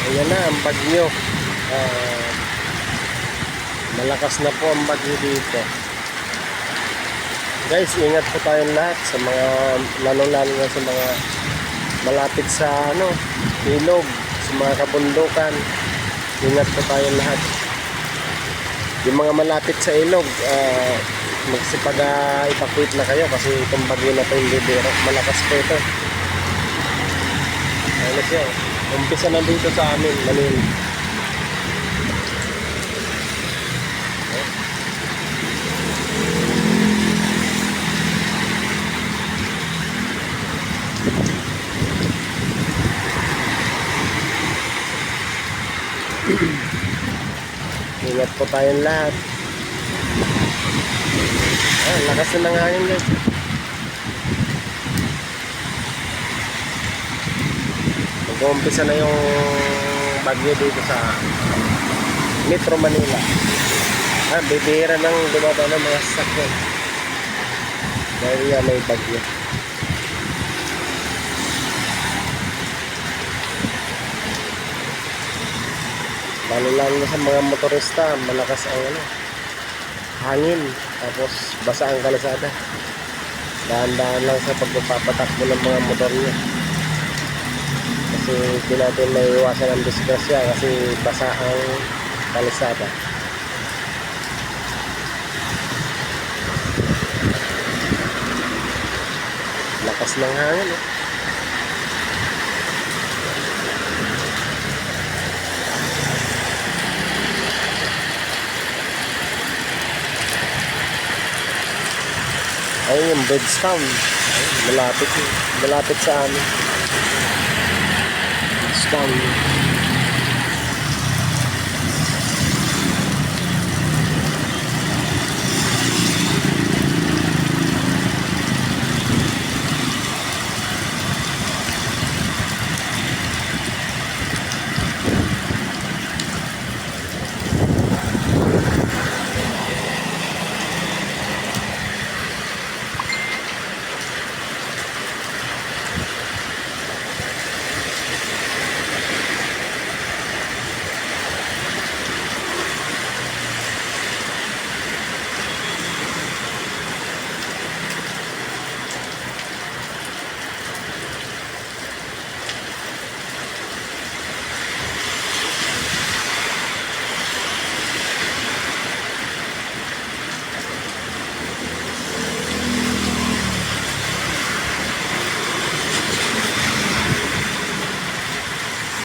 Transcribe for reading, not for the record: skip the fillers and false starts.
Ayan na ang bagyo. Ah, Malakas na po ang bagyo dito. Guys, ingat po tayong lahat sa mga lalo-lalo na sa mga malapit sa ilog, sa mga kabundukan. Ingat po tayong lahat. Yung mga malapit sa ilog, magsipag-evacuate na kayo kasi itong bagyo na ito hindi biro. Malakas po ito. Ayun siya. Umpisa na dito sa amin, Manila. Ingat po tayong lahat. Lakas na ng hangin guys. Mag-uumpisa na yung bagyo dito sa Metro Manila. Bibihira nang dumaba ng mga sasakyan dahil may bagyo. Lalo na sa mga motorista, malakas ang hangin, tapos basa ang kalsada. Dahan-dahan lang sa pagpapatakbo ng mga motor niya. Kasi hindi natin maiiwasan ang disgrasya kasi basa ang kalsada. Lakas ng hangin Ayun yung Bridgetown. Malapit sa amin. Bridgetown.